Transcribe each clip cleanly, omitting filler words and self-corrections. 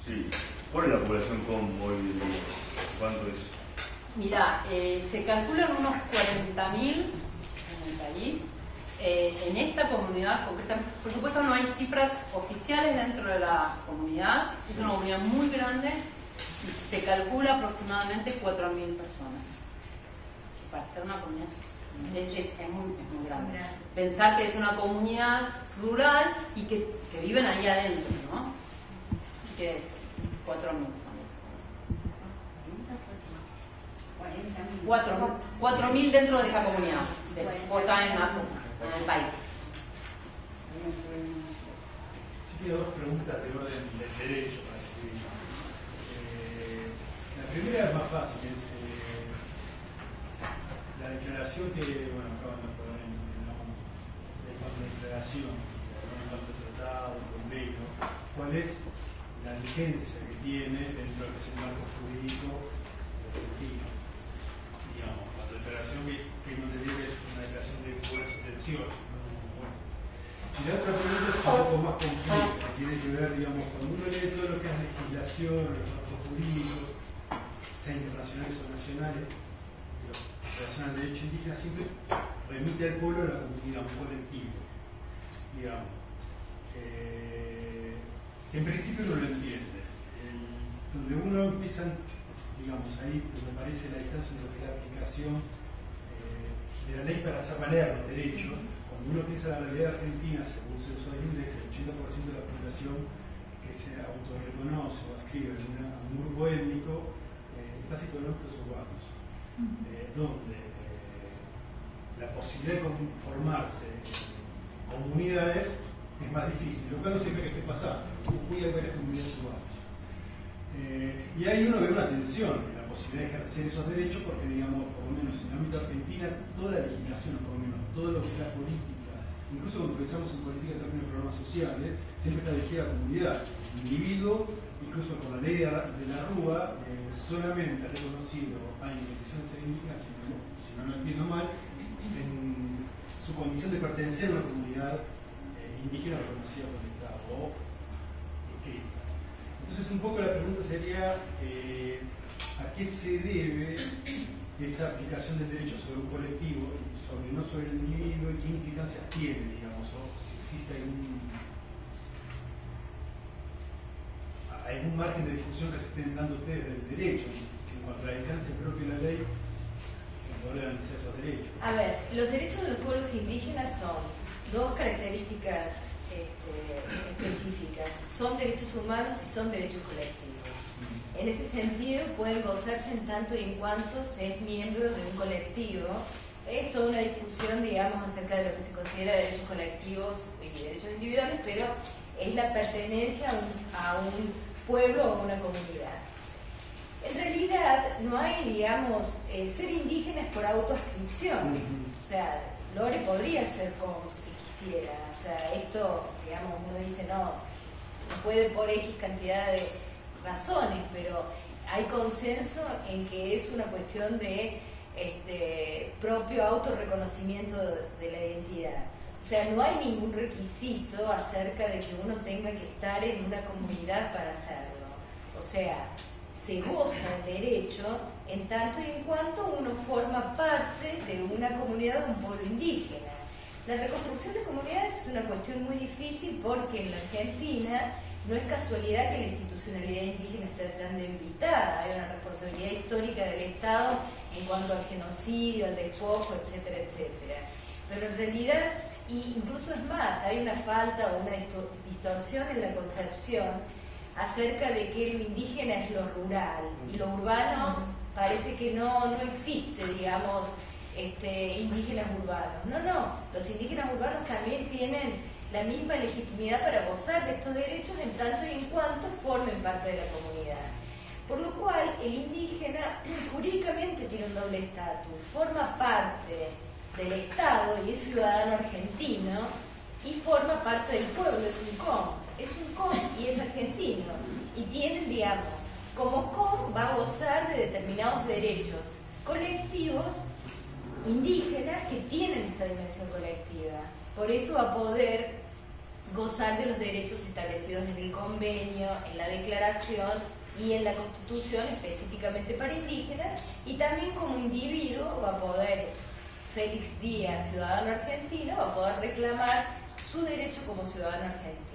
Sí. ¿Cuál es la población com hoy en día? ¿Cuánto es? Mirá, se calculan unos 40.000 en el país. En esta comunidad concreta, por supuesto no hay cifras oficiales dentro de la comunidad, es una comunidad muy grande y se calcula aproximadamente 4.000 personas. Para ser una comunidad es muy grande. Pensar que es una comunidad rural y que viven ahí adentro, ¿no? Así que 4.000 son. 4.000 dentro de esta comunidad, acá en el país. Yo quiero dos preguntas de orden del derecho para escribir. La primera es más fácil, es la declaración que acaban de poner en la ONU, en cuanto a declaración, en cuanto a tratado, convenio, ¿cuál es la vigencia que tiene dentro de ese marco jurídico objetivo? Digamos, la declaración que no te diga es una declaración de buenas intenciones. Y la otra pregunta es un poco más compleja, que tiene que ver, digamos, cuando uno lee todo lo que es legislación, los marcos jurídicos, sea internacionales o nacionales, relacionados al derecho indígena, siempre remite al pueblo, a la comunidad, a un colectivo, digamos, que en principio no lo entiende. Donde uno empieza, digamos, ahí donde aparece la distancia entre lo que es la aplicación de la ley para hacer valer los derechos. Cuando uno piensa en la realidad argentina, según un censo del INDEX, el 80% de la población que se autorreconoce o ascribe a un grupo étnico está situado en núcleos urbanos, donde la posibilidad de formarse en comunidades es más difícil, lo cual no significa que esté pasando. Jujuy hay varias comunidades urbanas. Y ahí uno ve una tensión en la posibilidad de ejercer esos derechos, porque, digamos, por lo menos en el ámbito argentino, toda la legislación, por lo menos todo lo que es la política, incluso cuando pensamos en política en términos de programas sociales, siempre está dirigida a la comunidad. El individuo, incluso por la ley de la Rúa, solamente ha reconocido a instituciones indígenas, si no lo entiendo mal, en su condición de pertenecer a una comunidad indígena reconocida por el Estado o escrita. Entonces, un poco la pregunta sería ¿a qué se debe esa aplicación del derecho sobre un colectivo, no sobre el individuo, y qué implicancias tiene, digamos, o si existe algún margen de discusión que se estén dando ustedes del derecho en cuanto a la alcance propio de la ley cuando hablan de esos derechos? A ver, los derechos de los pueblos indígenas son dos características específicas. Son derechos humanos y son derechos colectivos. En ese sentido, pueden gozarse en tanto y en cuanto se es miembro de un colectivo. Es toda una discusión, digamos, acerca de lo que se considera derechos colectivos y derechos individuales, pero es la pertenencia a un pueblo o a una comunidad. En realidad, no hay, digamos, ser indígena es por autoascripción. O sea, Lore podría ser como si quisiera. O sea, esto, digamos, uno dice no puede por X cantidad de razones, pero hay consenso en que es una cuestión de propio autorreconocimiento de la identidad. O sea, no hay ningún requisito acerca de que uno tenga que estar en una comunidad para hacerlo. O sea, se goza el derecho en tanto y en cuanto uno forma parte de una comunidad o un pueblo indígena. La reconstrucción de comunidades es una cuestión muy difícil porque en la Argentina no es casualidad que la institucionalidad indígena esté tan debilitada. Hay una responsabilidad histórica del Estado en cuanto al genocidio, al despojo, etcétera, etcétera. Pero en realidad, incluso es más, hay una falta o una distorsión en la concepción acerca de que lo indígena es lo rural y lo urbano parece que no existe, digamos, indígenas urbanos. No, los indígenas urbanos también tienen la misma legitimidad para gozar de estos derechos en tanto y en cuanto formen parte de la comunidad. Por lo cual, el indígena jurídicamente tiene un doble estatus, forma parte del Estado y es ciudadano argentino y forma parte del pueblo, es un com y es argentino y tienen, digamos, como com va a gozar de determinados derechos colectivos indígenas que tienen esta dimensión colectiva. Por eso va a poder gozar de los derechos establecidos en el convenio, en la declaración y en la Constitución específicamente para indígenas, y también como individuo va a poder, Félix Díaz, ciudadano argentino, va a poder reclamar su derecho como ciudadano argentino.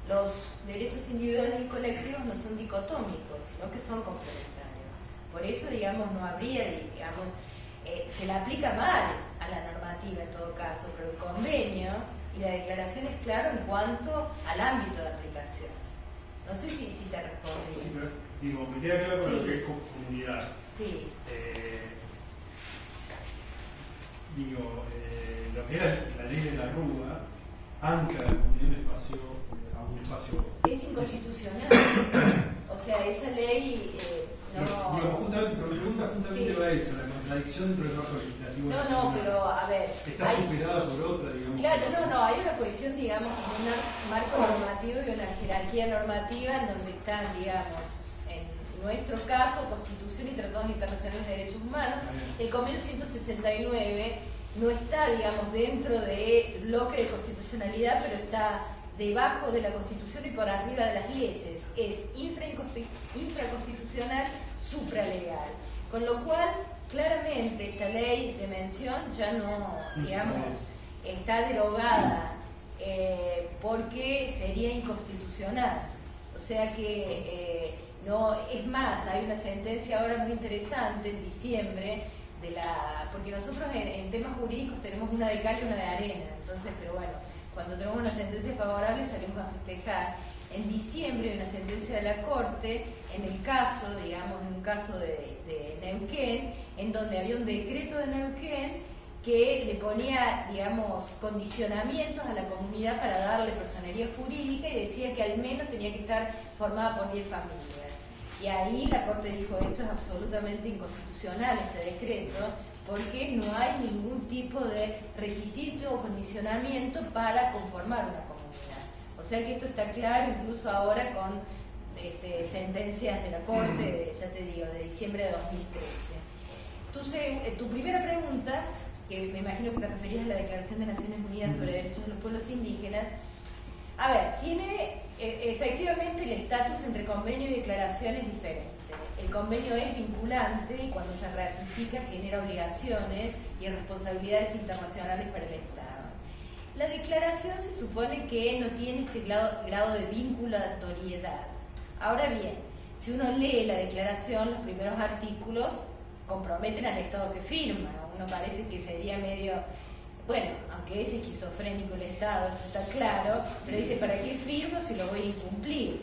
Los derechos individuales y colectivos no son dicotómicos, sino que son complementarios. Por eso, digamos, no habría, digamos, se le aplica mal a la normativa en todo caso, pero el convenio y la declaración es claro en cuanto al ámbito de aplicación. No sé si te respondí. Sí, pero digo, me queda claro con Sí. lo que es comunidad. Sí. Lo que era la ley de la Rúa ancla la comunidad a un espacio. Es inconstitucional. O sea, esa ley no. Digo, justamente, pero mi pregunta justamente Sí. va a eso, la contradicción entre el marco legislativo No, nacional. no, pero a ver. Está hay- superada por otra, digamos. Claro, no, hay una cuestión, digamos, de un marco normativo y una jerarquía normativa en donde están, digamos, en nuestro caso, Constitución y Tratados Internacionales de Derechos Humanos. El convenio 169 no está, digamos, dentro del bloque de constitucionalidad, pero está debajo de la Constitución y por arriba de las leyes. Es infraconstitucional, supralegal. Con lo cual, claramente, esta ley de mención ya no, digamos, está derogada porque sería inconstitucional. O sea que no, es más, hay una sentencia ahora muy interesante en diciembre porque nosotros en temas jurídicos tenemos una de cal y una de arena, entonces, pero bueno, cuando tenemos una sentencia favorable salimos a festejar. En diciembre hay una sentencia de la Corte en el caso, digamos, en un caso de Neuquén, en donde había un decreto de Neuquén que le ponía, digamos, condicionamientos a la comunidad para darle personería jurídica y decía que al menos tenía que estar formada por 10 familias. Y ahí la Corte dijo, esto es absolutamente inconstitucional, este decreto, porque no hay ningún tipo de requisito o condicionamiento para conformar una comunidad. O sea que esto está claro incluso ahora con sentencias de la Corte, ya te digo, de diciembre de 2013. Tu primera pregunta, que me imagino que te referías a la Declaración de Naciones Unidas sobre Derechos de los Pueblos Indígenas, a ver, tiene efectivamente el estatus entre convenio y declaración es diferente. El convenio es vinculante y cuando se ratifica genera obligaciones y responsabilidades internacionales para el Estado. La declaración se supone que no tiene este grado de vinculatoriedad. Ahora bien, si uno lee la declaración, los primeros artículos comprometen al Estado que firma. Uno parece que sería medio, bueno, aunque es esquizofrénico el Estado, esto está claro, pero dice, ¿para qué firmo si lo voy a incumplir?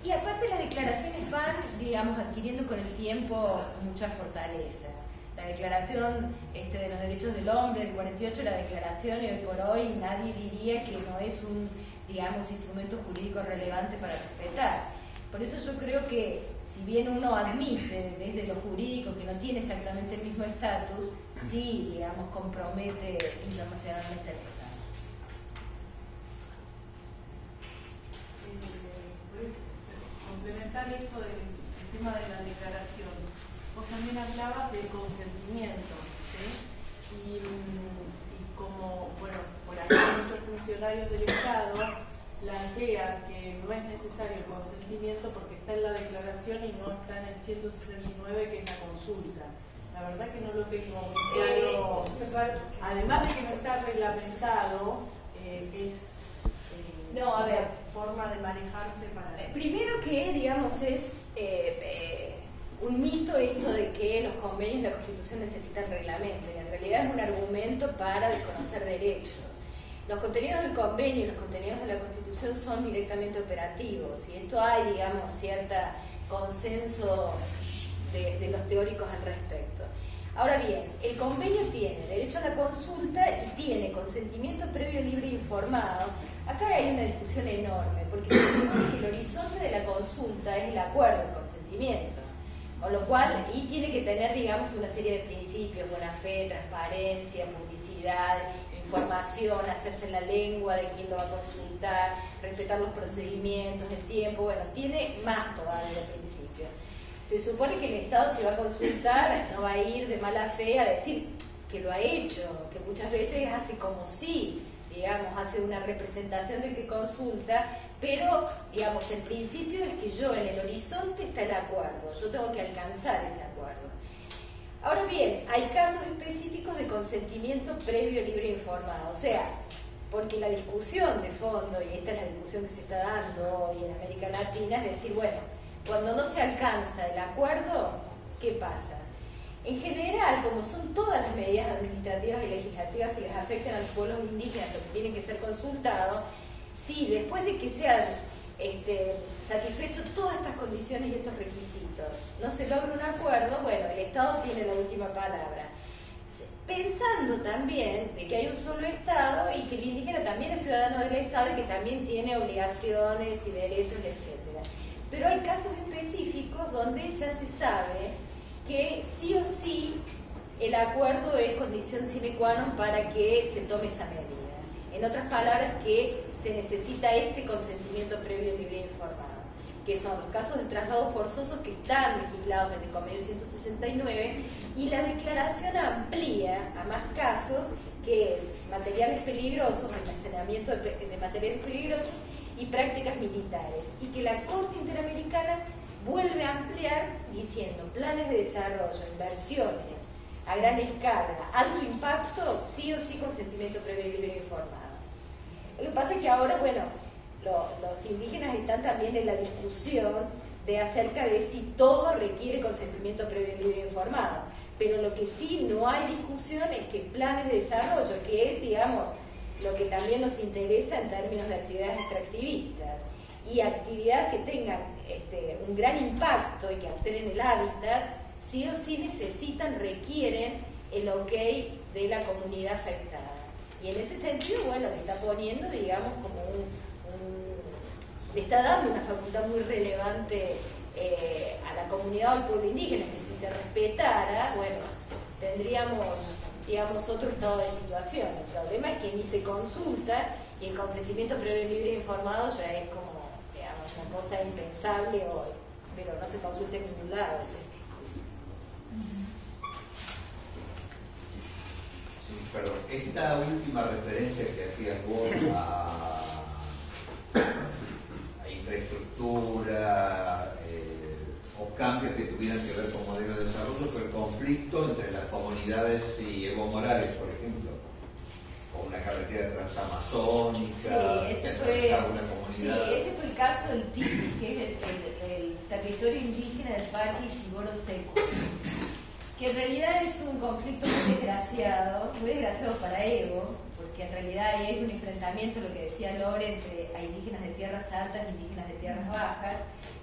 Y aparte las declaraciones van, digamos, adquiriendo con el tiempo mucha fortaleza. La declaración de los derechos del hombre del 48, la declaración, y hoy por hoy nadie diría que no es un, digamos, instrumento jurídico relevante para respetar. Por eso yo creo que, si bien uno admite desde lo jurídico que no tiene exactamente el mismo estatus, sí, digamos, compromete internacionalmente al Estado. Complementar esto del tema de la declaración. Vos también hablabas del consentimiento, ¿sí? Y como, bueno, por ahí muchos funcionarios del Estado plantean que no es necesario el consentimiento porque está en la declaración y no está en el 169, que es la consulta. La verdad que no lo tengo muy claro. Además de que no está reglamentado, No, a ver, forma de manejarse para... Primero que, digamos, es un mito esto de que los convenios de la Constitución necesitan reglamento, y en realidad es un argumento para desconocer derechos. Los contenidos del convenio y los contenidos de la Constitución son directamente operativos, y esto hay, digamos, cierto consenso de los teóricos al respecto. Ahora bien, el convenio tiene derecho a la consulta y tiene consentimiento previo, libre e informado. Acá hay una discusión enorme, porque se supone que el horizonte de la consulta es el acuerdo, el consentimiento. Con lo cual, y tiene que tener, digamos, una serie de principios: buena fe, transparencia, publicidad, información, hacerse en la lengua de quien lo va a consultar, respetar los procedimientos, el tiempo, bueno, tiene más todavía de principios. Se supone que el Estado, si va a consultar, no va a ir de mala fe a decir que lo ha hecho, que muchas veces hace como sí, digamos, hace una representación de que consulta, pero, digamos, el principio es que yo en el horizonte está el acuerdo, yo tengo que alcanzar ese acuerdo. Ahora bien, hay casos específicos de consentimiento previo, libre e informado, o sea, porque la discusión de fondo, y esta es la discusión que se está dando hoy en América Latina, es decir, bueno, cuando no se alcanza el acuerdo, ¿qué pasa? En general, como son todas las medidas administrativas y legislativas que les afectan a los pueblos indígenas, lo que tienen que ser consultados, si después de que sean satisfechos todas estas condiciones y estos requisitos, no se logra un acuerdo, bueno, el Estado tiene la última palabra. Pensando también de que hay un solo Estado y que el indígena también es ciudadano del Estado y que también tiene obligaciones y derechos, etc. Pero hay casos específicos donde ya se sabe que sí o sí el acuerdo es condición sine qua non para que se tome esa medida. En otras palabras, que se necesita este consentimiento previo, libre e informado, que son los casos de traslado forzoso que están legislados en el Convenio 169, y la declaración amplía a más casos, que es materiales peligrosos, almacenamiento de materiales peligrosos y prácticas militares, y que la Corte Interamericana vuelve a ampliar diciendo planes de desarrollo, inversiones a gran escala, alto impacto, sí o sí consentimiento previo, libre e informado. Lo que pasa es que ahora, bueno, los indígenas están también en la discusión de acerca de si todo requiere consentimiento previo, libre e informado. Pero lo que sí no hay discusión es que planes de desarrollo, que es, digamos, lo que también nos interesa en términos de actividades extractivistas, y actividades que tengan un gran impacto y que alteren el hábitat, sí o sí necesitan, requieren el ok de la comunidad afectada. Y en ese sentido, bueno, le está poniendo, digamos, como le está dando una facultad muy relevante a la comunidad o al pueblo indígena, que si se respetara, bueno, tendríamos, digamos, otro estado de situación. El problema es que ni se consulta y el consentimiento previo, libre e informado ya es como, digamos, una cosa impensable hoy, pero no se consulta en ningún lado. Perdón, esta última referencia que hacías vos a infraestructura o cambios que tuvieran que ver con modelos de desarrollo fue el conflicto entre las comunidades y Evo Morales, por ejemplo, o una carretera transamazónica, sí, ese fue el caso del TIPI, que es el territorio indígena del Parque Siboro Seco, que en realidad es un conflicto muy desgraciado para Evo, porque en realidad ahí hay un enfrentamiento, lo que decía Lore, entre a indígenas de tierras altas e indígenas de tierras bajas,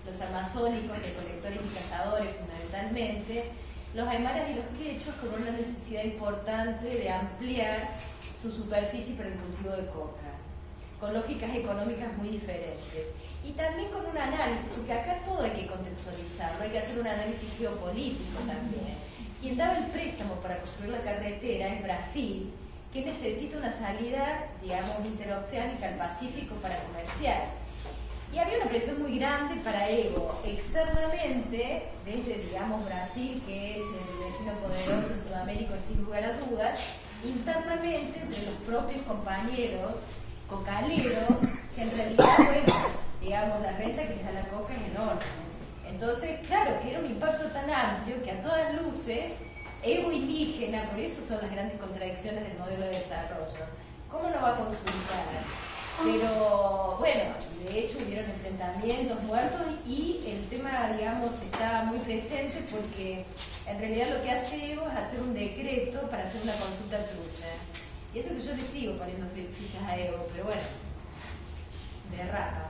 los amazónicos, recolectores y cazadores fundamentalmente, los aymaras y los quechos con una necesidad importante de ampliar su superficie para el cultivo de coca, con lógicas económicas muy diferentes. Y también con un análisis, porque acá todo hay que contextualizarlo, hay que hacer un análisis geopolítico también. Quien daba el préstamo para construir la carretera es Brasil, que necesita una salida, digamos, interoceánica al Pacífico para comerciar. Y había una presión muy grande para Evo, externamente, desde, digamos, Brasil, que es el vecino poderoso en Sudamérica, sin lugar a dudas, internamente, entre los propios compañeros cocaleros, que en realidad, bueno, digamos, la renta que les da la coca es enorme. Entonces, claro, que era un impacto tan amplio que a todas luces, Evo indígena, por eso son las grandes contradicciones del modelo de desarrollo. ¿Cómo no va a consultar? Pero, bueno, de hecho hubieron enfrentamientos, muertos, y el tema, digamos, está muy presente porque en realidad lo que hace Evo es hacer un decreto para hacer una consulta trucha. Y eso que yo le sigo poniendo fichas a Evo, pero bueno, derrapa.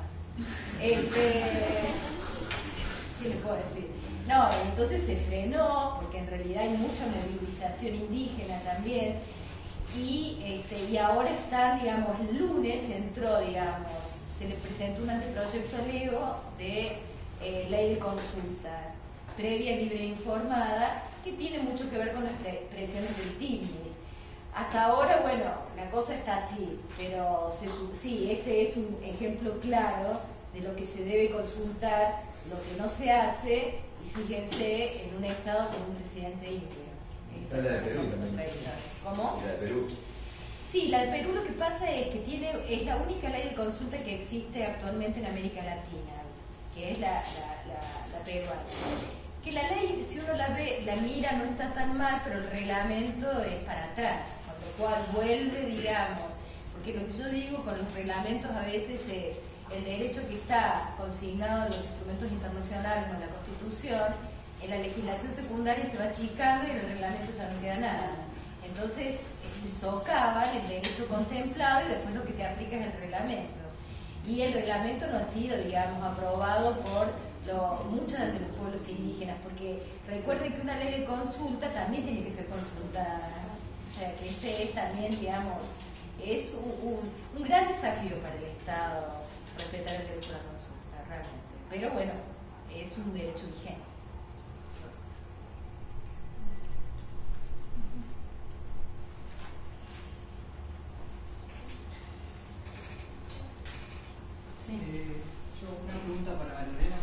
¿Qué les puedo decir? No, entonces se frenó, porque en realidad hay mucha movilización indígena también, y ahora está, digamos, el lunes entró, digamos, se le presentó un anteproyecto al Evo de ley de consulta previa, libre e informada, que tiene mucho que ver con las presiones del TIMNIS. Hasta ahora, bueno, la cosa está así, pero sí, este es un ejemplo claro de lo que se debe consultar, lo que no se hace, y fíjense, en un estado con un presidente indio. Está la de Perú también. ¿Cómo? La de Perú. Sí, la de Perú lo que pasa es que es la única ley de consulta que existe actualmente en América Latina, que es la peruana. Que la ley, si uno la ve, la mira, no está tan mal, pero el reglamento es para atrás, con lo cual vuelve, digamos, porque lo que yo digo con los reglamentos a veces es el derecho que está consignado en los instrumentos internacionales o en la Constitución, en la legislación secundaria se va achicando y en el reglamento ya no queda nada. Entonces, socavan el derecho contemplado y después lo que se aplica es el reglamento. Y el reglamento no ha sido, digamos, aprobado por muchos de los pueblos indígenas, porque recuerden que una ley de consulta también tiene que ser consultada. O sea, que este es también, digamos, es un gran desafío para el Estado respetar el derecho a la consulta, realmente. Pero bueno, es un derecho vigente. Yo una pregunta para Lorena.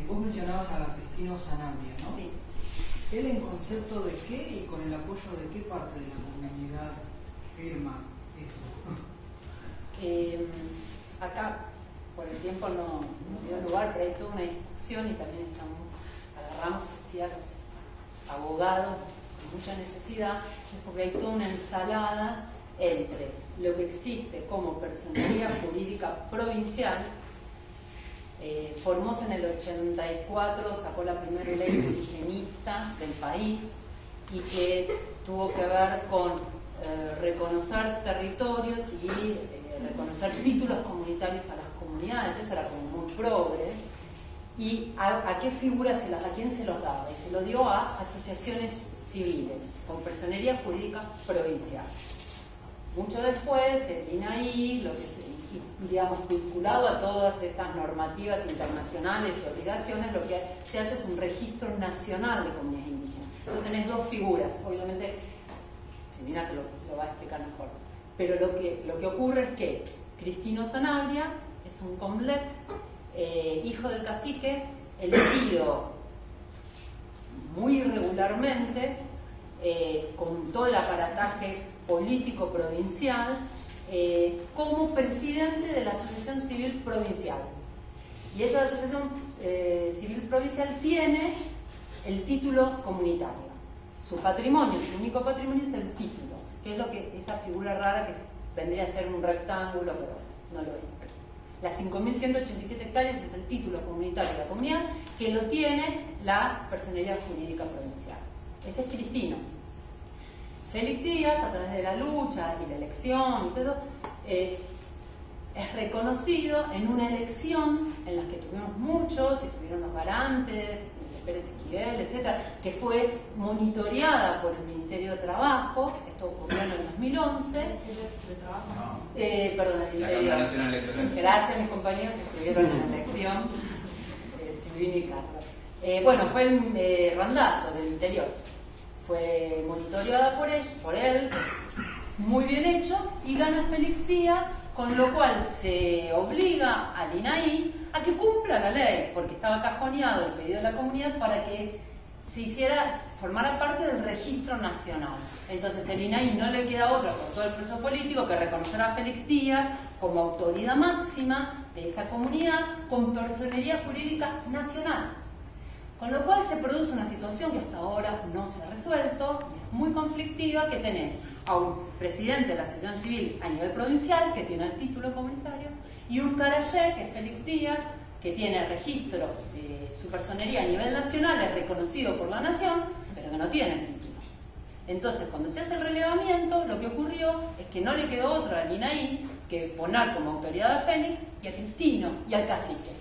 Vos mencionabas a Cristino Sanabria, ¿no? Sí. ¿Él en concepto de qué y con el apoyo de qué parte de la comunidad firma eso? Acá, por el tiempo no dio lugar, pero hay toda una discusión y también agarramos hacia los abogados con mucha necesidad, porque hay toda una ensalada entre lo que existe como personería jurídica provincial. Formosa en el 84 sacó la primera ley indigenista del país y que tuvo que ver con reconocer territorios y reconocer títulos comunitarios a las comunidades. Eso era como muy progre. ¿Y a qué figuras, a quién se los daba? Y se lo dio a asociaciones civiles con personería jurídica provincial. Mucho después, el INAI, lo que digamos, vinculado a todas estas normativas internacionales y obligaciones, lo que se hace es un registro nacional de comunidades indígenas. Entonces tenés dos figuras, obviamente, Silvina que lo va a explicar mejor, pero lo que ocurre es que Cristino Sanabria es un comlec, hijo del cacique, elegido muy irregularmente, con todo el aparataje político provincial, como presidente de la Asociación Civil Provincial. Y esa Asociación Civil Provincial tiene el título comunitario. Su patrimonio, su único patrimonio es el título, que es lo que esa figura rara que vendría a ser un rectángulo, pero no lo es. Las 5.187 hectáreas es el título comunitario de la comunidad, que lo tiene la personería jurídica provincial. Ese es Cristino. Félix Díaz, a través de la lucha y la elección y todo, es reconocido en una elección en la que tuvimos muchos, y tuvieron los garantes, Pérez Esquivel, etcétera, que fue monitoreada por el Ministerio de Trabajo. Esto ocurrió en el 2011. Perdón, el Interior. Gracias a mis compañeros que estuvieron en la elección, Silvina y Carlos. Bueno, fue el randazo del Interior. Fue monitoreada por él, muy bien hecho, y gana Félix Díaz, con lo cual se obliga al INAI a que cumpla la ley, porque estaba cajoneado el pedido de la comunidad para que formara parte del registro nacional. Entonces el INAI no le queda otra, por todo el proceso político, que reconocer a Félix Díaz como autoridad máxima de esa comunidad con personería jurídica nacional. Con lo cual se produce una situación que hasta ahora no se ha resuelto, muy conflictiva, que tenés a un presidente de la Asociación Civil a nivel provincial, que tiene el título comunitario, y un carayé, que es Félix Díaz, que tiene el registro de su personería a nivel nacional, es reconocido por la nación, pero que no tiene el título. Entonces, cuando se hace el relevamiento, lo que ocurrió es que no le quedó otro al INAI que poner como autoridad a Félix y a Cristino y al cacique.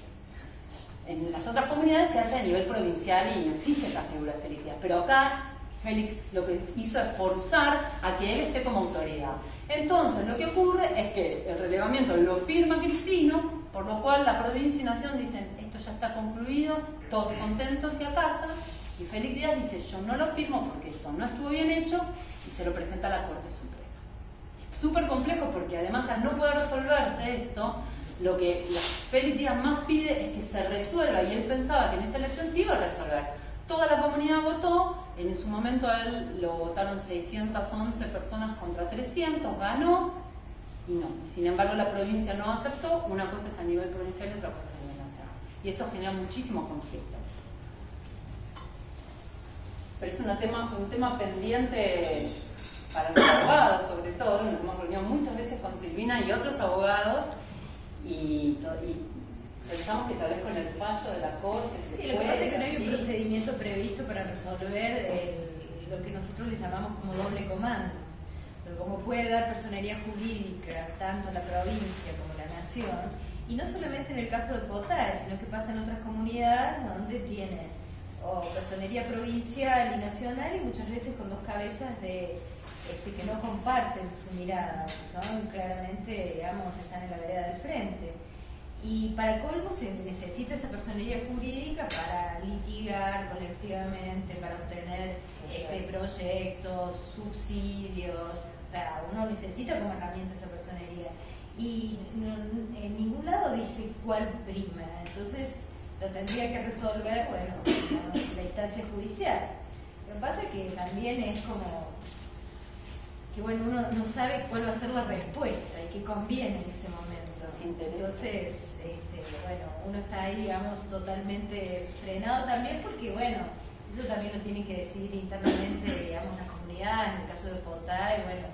En las otras comunidades se hace a nivel provincial y no existe esta figura de Félix Díaz, pero acá Félix lo que hizo es forzar a que él esté como autoridad. Entonces lo que ocurre es que el relevamiento lo firma Cristino, por lo cual la provincia y nación dicen esto ya está concluido, todos contentos y a casa, y Félix Díaz dice yo no lo firmo porque esto no estuvo bien hecho, y se lo presenta a la Corte Suprema. Súper complejo porque además al no poder resolverse esto, lo que Félix Díaz más pide es que se resuelva, y él pensaba que en esa elección se iba a resolver, Toda la comunidad votó, en su momento a él lo votaron 611 personas contra 300, ganó y no. Sin embargo, la provincia no aceptó, una cosa es a nivel provincial y otra cosa es a nivel nacional. Y esto genera muchísimo conflicto. Pero es un tema pendiente para los abogados, sobre todo. Nos hemos reunido muchas veces con Silvina y otros abogados y pensamos que tal vez con el fallo de la Corte se Sí, lo que pasa es que no hay un procedimiento previsto para resolver lo que nosotros le llamamos como doble comando. Porque como puede dar personería jurídica tanto la provincia como la nación, y no solamente en el caso de Potá, sino que pasa en otras comunidades donde tienen o personería provincial y nacional, y muchas veces con dos cabezas que no comparten su mirada, son claramente, digamos, están en la vereda del frente. Y para colmo se necesita esa personería jurídica para litigar colectivamente, para obtener proyectos, subsidios. O sea, uno necesita como herramienta esa personería. Y en ningún lado dice cuál prima. Entonces lo tendría que resolver, bueno, la instancia judicial. Lo que pasa es que también es como que, bueno, uno no sabe cuál va a ser la respuesta y qué conviene en ese momento. Entonces, bueno, uno está ahí, digamos, totalmente frenado también porque, bueno, eso también lo tienen que decidir internamente, digamos, las comunidades, en el caso de Potá, y bueno,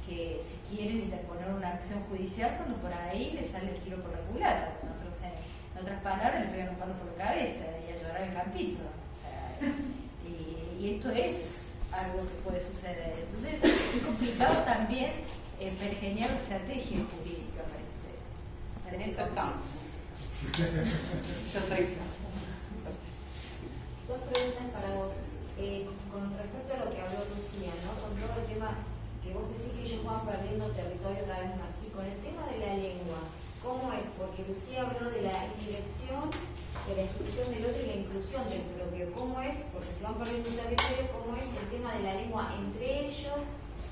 que si quieren interponer una acción judicial cuando por ahí les sale el tiro por la culata. En otras palabras, le pegan un palo por la cabeza y a llorar el campito. O sea, y esto es algo que puede suceder. Entonces, es complicado también pergeñar estrategia jurídica para en eso estamos. Yo soy. Dos preguntas para vos. Con respecto a lo que habló Lucía, ¿no? Con todo el tema que vos decís que ellos van perdiendo territorio cada vez más. Y con el tema de la lengua, ¿cómo es? Porque Lucía habló de la indirección, de la exclusión del otro y la inclusión del propio. ¿Cómo es? Porque se van perdiendo un territorio, ¿cómo es el tema de la lengua entre ellos,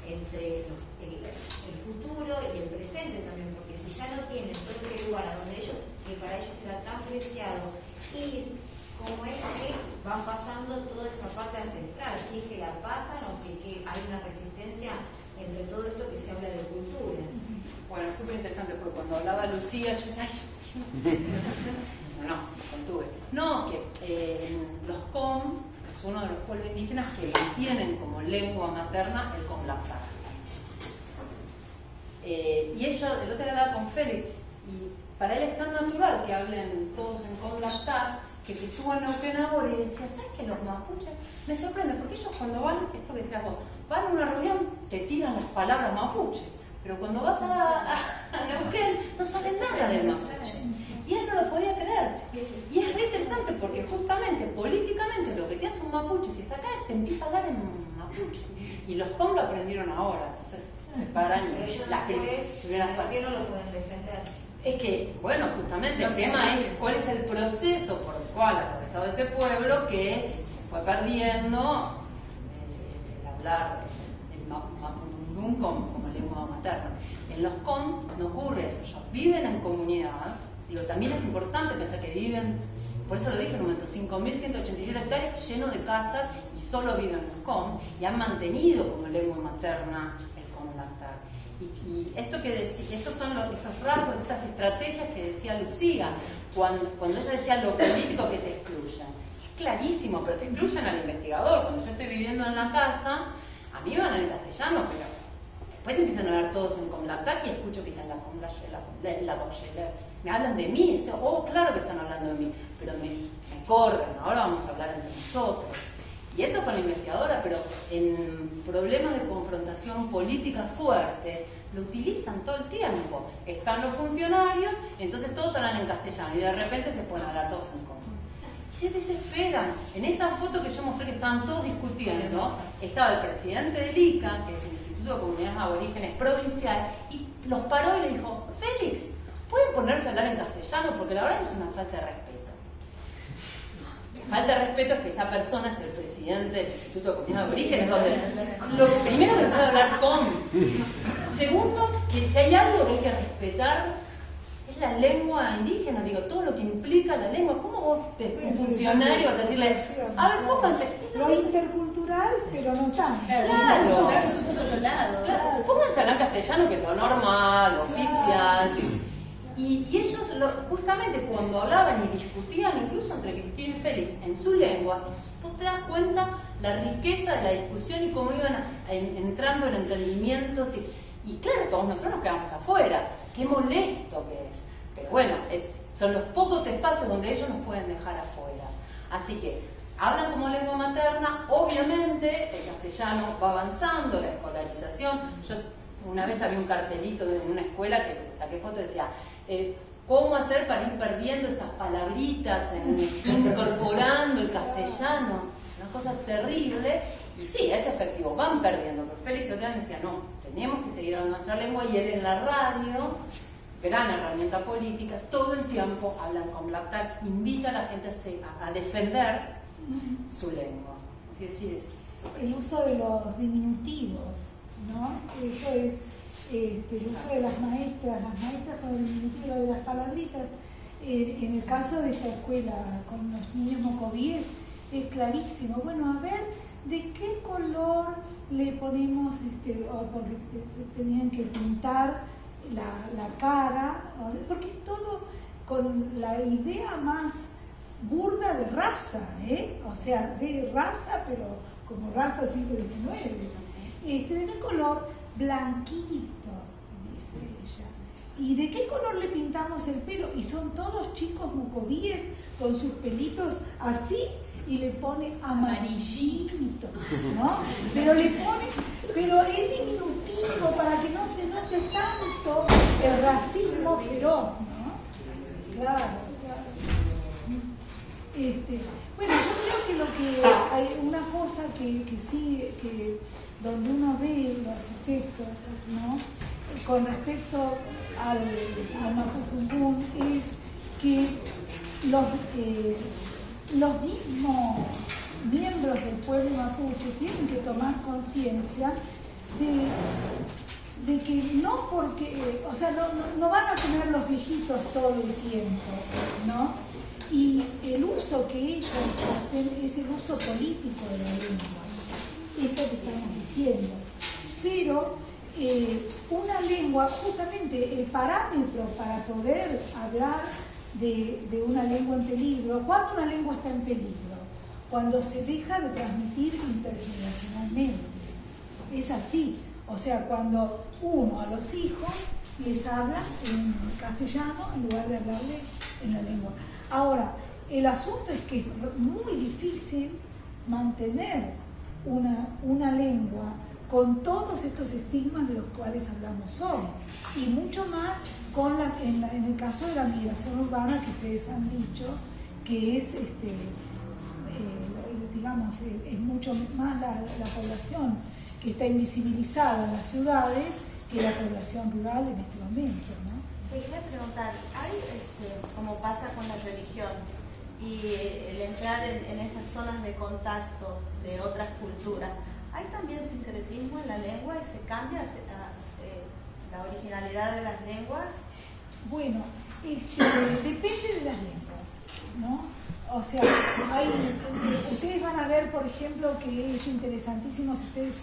entre el futuro y el presente también? Porque si ya no tienen todo ese lugar a donde ellos, que para ellos era tan preciado ir, ¿cómo es que van pasando toda esa parte ancestral? Si es que la pasan o si es que hay una resistencia entre todo esto que se habla de culturas. Bueno, es súper interesante porque cuando hablaba Lucía, yo decía, no, me contuve. No, que los com es uno de los pueblos indígenas que mantienen como lengua materna el comlactar. Y ellos, el otro día hablaba con Félix, y para él es tan natural que hablen todos en comlactar, que estuvo en Neuquén ahora y decía, ¿sabes qué? Los mapuches me sorprende, porque ellos cuando van, esto que decías vos, van a una reunión, te tiran las palabras mapuche, pero cuando vas a Neuquén no sabes nada del mapuche. Y él no lo podía creer. Y es re interesante porque justamente, políticamente, lo que te hace un mapuche, si está acá, te empieza a hablar en mapuche. Y los com lo aprendieron ahora, entonces se paran pero ellos las después, ¿por qué no lo pueden defender? Es que, bueno, justamente el tema es cuál es el proceso por el cual ha atravesado ese pueblo que se fue perdiendo el hablar el mapudungún como lengua materna. En los com no ocurre eso, ellos viven en comunidad. Digo, también es importante pensar que viven, por eso lo dije en un momento, 5.187 hectáreas llenos de casas y solo viven los com y han mantenido como lengua materna el comlactar. Y esto que estos son estos rasgos, estas estrategias que decía Lucía, cuando ella decía lo político que te excluyen. Es clarísimo, pero te excluyen al investigador. Cuando yo estoy viviendo en la casa, a mí me van en castellano, pero después empiezan a hablar todos en comlactar y escucho que dicen la me hablan de mí, y claro que están hablando de mí, pero me corren, ahora vamos a hablar entre nosotros. Y eso con la investigadora, pero en problemas de confrontación política fuerte, lo utilizan todo el tiempo. Están los funcionarios, entonces todos hablan en castellano y de repente se ponen a hablar todos en común. Y se desesperan. En esa foto que yo mostré que estaban todos discutiendo, estaba el presidente del ICA, que es el Instituto de Comunidades Aborígenes Provincial, y los paró y le dijo, Félix, ¿pueden ponerse a hablar en castellano? Porque la verdad es una falta de respeto. Falta de respeto es que esa persona es el presidente del Instituto de Comunidades Aborígenes, donde lo primero que no sabe hablar con. Segundo, que si hay algo que hay que respetar es la lengua indígena, digo, todo lo que implica la lengua. ¿Cómo vos, un funcionario, vas a decirle, a ver, pónganse? Lo intercultural, pero no tanto. Claro. De un solo lado. Claro, pónganse a hablar castellano, que es lo normal, lo oficial. Y ellos, justamente cuando hablaban y discutían, incluso entre Cristina y Félix, en su lengua, vos te das cuenta la riqueza de la discusión y cómo iban entrando en entendimientos. Y claro, todos nosotros nos quedamos afuera. Qué molesto que es. Pero bueno, son los pocos espacios donde ellos nos pueden dejar afuera. Así que hablan como lengua materna. Obviamente el castellano va avanzando, la escolarización. Yo una vez había un cartelito de una escuela que saqué foto y decía cómo hacer para ir perdiendo esas palabritas, incorporando el castellano. Una cosa terrible. Y sí, es efectivo, van perdiendo. Pero Félix Otean me decía, no, tenemos que seguir hablando nuestra lengua. Y él en la radio, gran herramienta política, todo el tiempo hablan con Black Tag, invita a la gente a defender su lengua. Así es, sí, es el uso de los diminutivos, ¿no? Eso es el uso de las maestras con el diminutivo de las palabritas. En el caso de esta escuela con los niños mocovíes es clarísimo. Bueno, a ver, ¿de qué color le ponemos, porque tenían que pintar la cara? Porque es todo con la idea más burda de raza, o sea, de raza, pero como raza siglo XIX. ¿De qué color? Blanquito, dice ella. ¿Y de qué color le pintamos el pelo? Y son todos chicos mocovíes con sus pelitos así, y le pone amarillito, ¿no? Pero es diminutivo para que no se note tanto el racismo feroz, ¿no? Claro. Bueno, yo creo que hay una cosa que sí, donde uno ve los efectos, ¿no? Con respecto al Mapudungun, es que los mismos miembros del pueblo mapuche tienen que tomar conciencia de que no porque, o sea, no van a tener los viejitos todo el tiempo, ¿no? Y el uso que ellos hacen es el uso político de la lengua, esto que estamos diciendo. Pero una lengua, justamente el parámetro para poder hablar de una lengua en peligro, ¿cuándo una lengua está en peligro? Cuando se deja de transmitir intergeneracionalmente. Es así. O sea, cuando uno a los hijos les habla en castellano en lugar de hablarle en la lengua. Ahora, el asunto es que es muy difícil mantener una lengua con todos estos estigmas de los cuales hablamos hoy, y mucho más en el caso de la migración urbana, que ustedes han dicho, que es, digamos, es mucho más la población que está invisibilizada en las ciudades que la población rural en este momento, ¿no? Te quería preguntar, ¿hay, como pasa con la religión, y el entrar en esas zonas de contacto de otras culturas, hay también sincretismo en la lengua y se cambia la originalidad de las lenguas? Bueno, depende de las lenguas, ¿no? O sea, ustedes van a ver, por ejemplo, que es interesantísimo si ustedes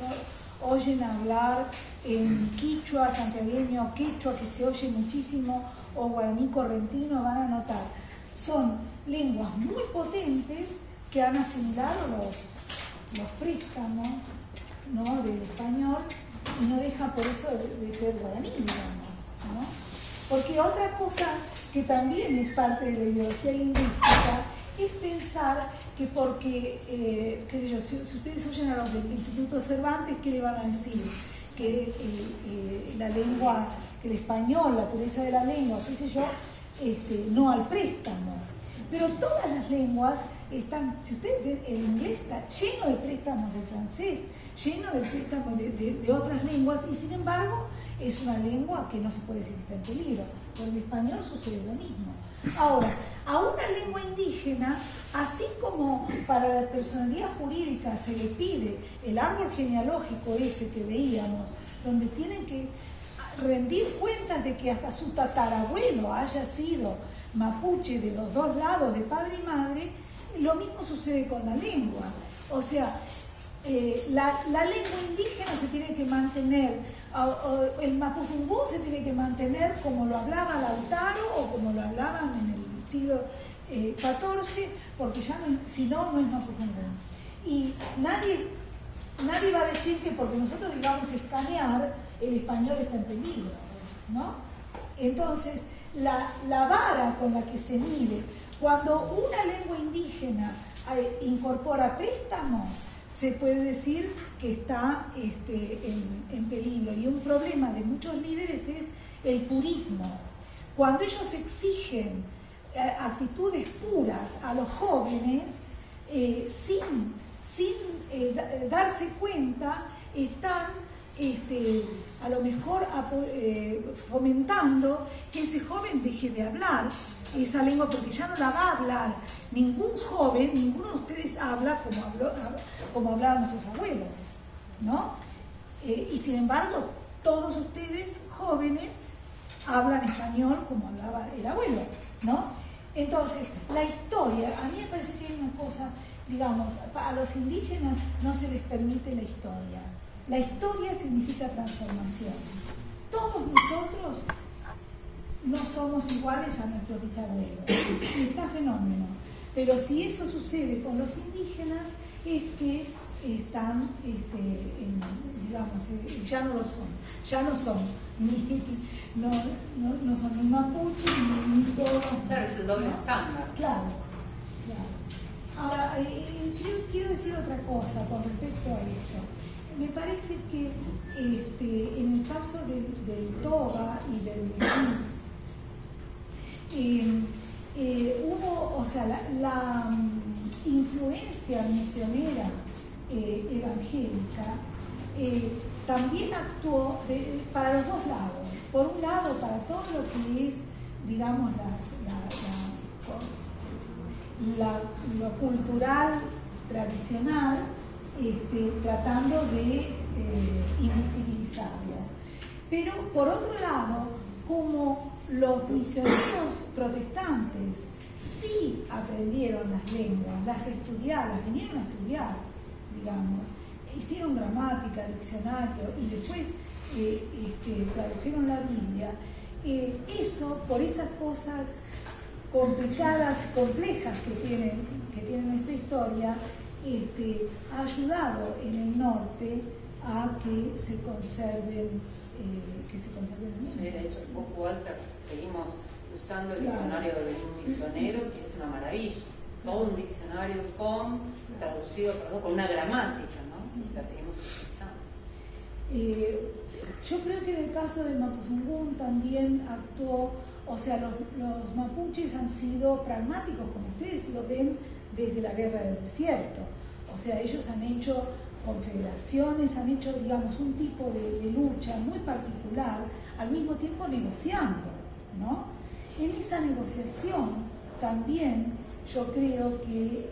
oyen hablar en quichua santiagueño, quechua, que se oye muchísimo, o guaraní correntino, van a notar. Son lenguas muy potentes que han asimilado los préstamos, ¿no?, del español, y no dejan por eso de ser guaraní, digamos, ¿no? Porque otra cosa que también es parte de la ideología lingüística es pensar que porque, qué sé yo, si ustedes oyen a los del Instituto Cervantes, ¿qué le van a decir? Que la lengua, que el español, la pureza de la lengua, qué sé yo, no al préstamo. Pero todas las lenguas están, si ustedes ven, el inglés está lleno de préstamos del francés, lleno de préstamos de otras lenguas, y sin embargo es una lengua que no se puede decir que está en peligro. Con el español sucede lo mismo. Ahora, a una lengua indígena, así como para la personalidad jurídica se le pide el árbol genealógico ese que veíamos, donde tienen que rendir cuentas de que hasta su tatarabuelo haya sido mapuche de los dos lados, de padre y madre, lo mismo sucede con la lengua. O sea, la lengua indígena se tiene que mantener, el mapuzungún se tiene que mantener como lo hablaba Lautaro o como lo hablaban en el siglo XIV, porque ya no, si no, no es mapuzungún. Y nadie va a decir que porque nosotros digamos escanear, el español está en peligro, ¿no? Entonces, la vara con la que se mide, cuando una lengua indígena incorpora préstamos, se puede decir que está en peligro. Y un problema de muchos líderes es el purismo. Cuando ellos exigen actitudes puras a los jóvenes, sin darse cuenta, están a lo mejor fomentando que ese joven deje de hablar esa lengua, porque ya no la va a hablar ningún joven, ninguno de ustedes habla como hablaban nuestros abuelos, ¿no? Y sin embargo, todos ustedes jóvenes hablan español como hablaba el abuelo, ¿no? Entonces, la historia, a mí me parece que hay una cosa, digamos, a los indígenas no se les permite la historia. La historia significa transformación. Todos nosotros no somos iguales a nuestros bisabuelos. Y está fenómeno. Pero si eso sucede con los indígenas, es que están, digamos, ya no lo son. Ya no son no son ni mapuches ni todos. Claro, es el doble estándar. Claro. Ahora, quiero decir otra cosa con respecto a esto. Me parece que en el caso del Toba y del hubo, o sea, la influencia misionera evangélica también actuó para los dos lados. Por un lado, para todo lo que es, digamos, lo cultural tradicional, tratando de invisibilizarlo. Pero por otro lado, como los misioneros protestantes sí aprendieron las lenguas, las estudiaron, las vinieron a estudiar, digamos, hicieron gramática, diccionario y después tradujeron la Biblia, eso, por esas cosas complicadas, complejas que tienen esta historia, ha ayudado en el norte a que se conserven Sí, de hecho, vos, Walter, seguimos usando el diccionario de un misionero, que es una maravilla. Todo un diccionario traducido con una gramática, ¿no? La seguimos utilizando. Yo creo que en el caso del Mapuzungún también actuó, o sea, los mapuches han sido pragmáticos, como ustedes lo ven desde la Guerra del Desierto. O sea, ellos han hecho confederaciones, han hecho, digamos, un tipo de lucha muy particular, al mismo tiempo negociando, ¿no? En esa negociación también yo creo que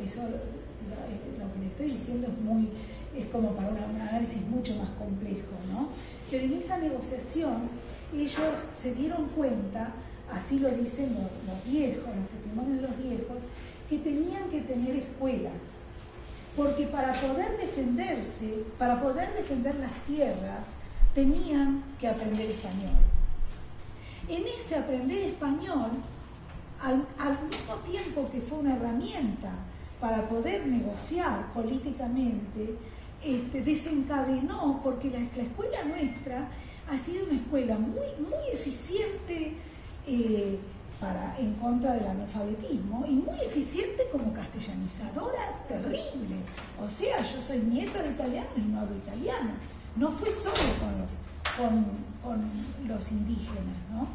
eso, lo que le estoy diciendo es como para un análisis mucho más complejo, ¿no? Pero en esa negociación ellos se dieron cuenta, así lo dicen los viejos, los testimonios de los viejos, que tenían que tener escuela. Porque para poder defenderse, para poder defender las tierras, tenían que aprender español. En ese aprender español, al mismo tiempo que fue una herramienta para poder negociar políticamente, desencadenó, porque la escuela nuestra ha sido una escuela muy eficiente en contra del analfabetismo y muy eficiente como castellanizadora terrible. O sea, yo soy nieta de italianos y no hablo italiano. No fue solo con los indígenas, ¿no?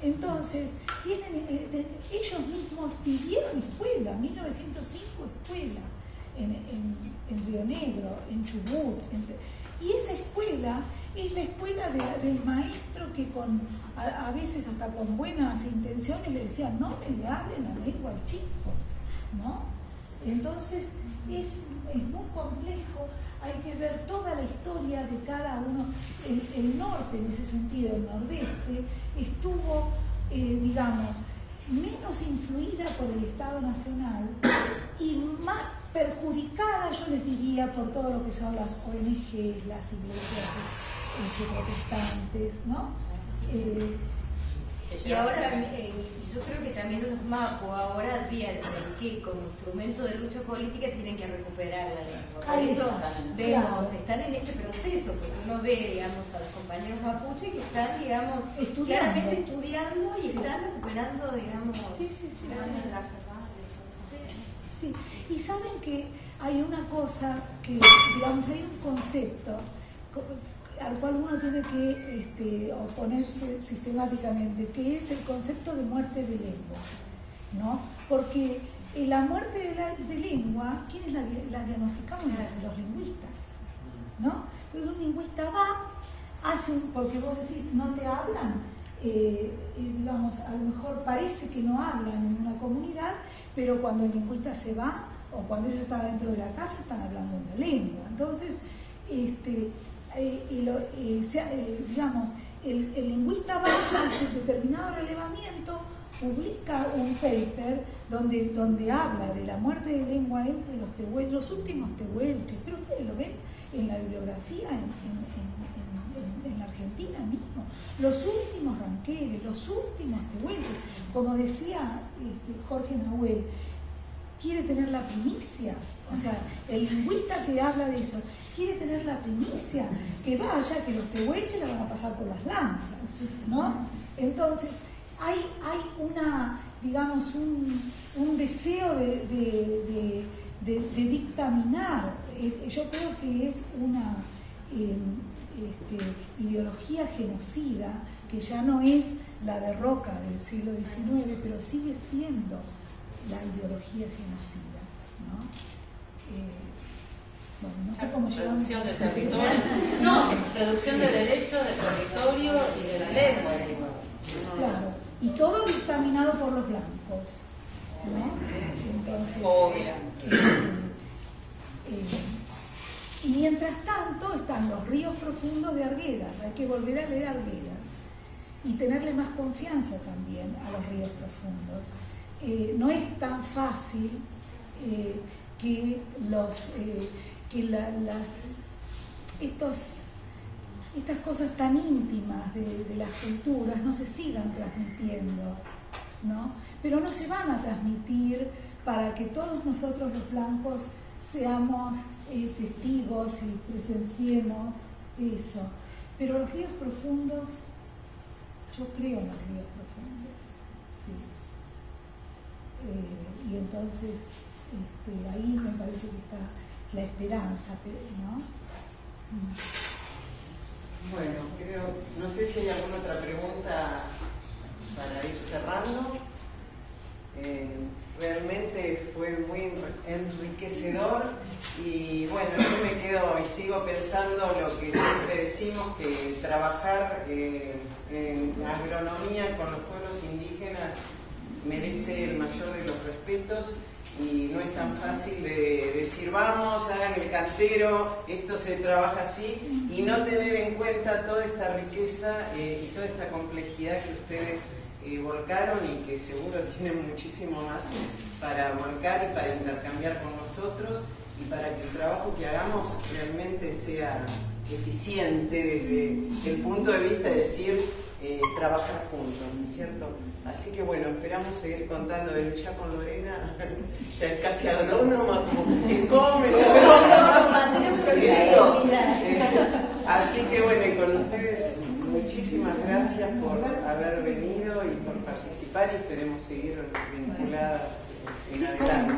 Entonces, ellos mismos pidieron escuela, 1905 escuela, en Río Negro, en Chubut. Y esa escuela es la escuela del maestro que a veces hasta con buenas intenciones le decían, no me le hablen la lengua al chico, ¿no? Entonces, es muy complejo, hay que ver toda la historia de cada uno. El norte, en ese sentido, el nordeste, estuvo, digamos, menos influida por el Estado Nacional y más perjudicada, yo les diría, por todo lo que son las ONG, las iglesias protestantes, ¿no? Y ahora, yo creo que también los mapos ahora advierten que como instrumento de lucha política tienen que recuperar la lengua. Por eso vemos, están en este proceso, porque uno ve, digamos, a los compañeros mapuche que están, digamos, claramente estudiando y están recuperando, digamos, Sí, y saben que hay una cosa que, digamos, hay un concepto al cual uno tiene que oponerse sistemáticamente, que es el concepto de muerte de lengua, ¿no? Porque la muerte de lengua, ¿quiénes la diagnosticamos? Los lingüistas, ¿no? Entonces un lingüista va, hace, porque vos decís, no te hablan, digamos, a lo mejor parece que no hablan en una comunidad, pero cuando el lingüista se va, o cuando ellos están dentro de la casa, están hablando una lengua. Entonces, digamos, el lingüista va a hacer determinado relevamiento, publica un paper donde habla de la muerte de lengua entre los tehuelches, los últimos tehuelches, pero ustedes lo ven en la bibliografía en la Argentina mismo, los últimos ranqueles, los últimos tehuelches, como decía Jorge Nahuel, quiere tener la primicia. O sea, el lingüista que habla de eso quiere tener la primicia, que vaya, que los tehuelches la van a pasar por las lanzas, ¿no? Entonces, hay una, digamos, un deseo de dictaminar. Yo creo que es una ideología genocida que ya no es la de Roca del siglo XIX, pero sigue siendo la ideología genocida, ¿no? Bueno, no sé cómo llegamos. Reducción de territorio. No, reducción de derechos, de territorio y de la lengua. Claro, y todo dictaminado por los blancos, ¿no? Entonces, y mientras tanto están los ríos profundos de Arguedas. Hay que volver a leer Arguedas y tenerle más confianza también a los ríos profundos. No es tan fácil que estas cosas tan íntimas de las culturas no se sigan transmitiendo, ¿no? Pero no se van a transmitir para que todos nosotros los blancos seamos testigos y presenciemos eso. Pero los ríos profundos, yo creo en los ríos profundos, sí. Y entonces ahí me parece que está la esperanza, ¿no? Bueno, no sé si hay alguna otra pregunta para ir cerrando. Realmente fue muy enriquecedor y bueno, yo me quedo y sigo pensando lo que siempre decimos, que trabajar en agronomía con los pueblos indígenas merece el mayor de los respetos. Y no es tan fácil de decir, vamos, hagan el cantero, esto se trabaja así, y no tener en cuenta toda esta riqueza y toda esta complejidad que ustedes volcaron y que seguro tienen muchísimo más para volcar y para intercambiar con nosotros y para que el trabajo que hagamos realmente sea eficiente desde el punto de vista de decir trabajar juntos, ¿no es cierto? Así que bueno, esperamos seguir contando desde ya con Lorena, ya es casi agrónoma, como que come, es agrónoma. Así que bueno, y con ustedes muchísimas gracias por haber venido y por participar y esperemos seguir vinculadas en adelante.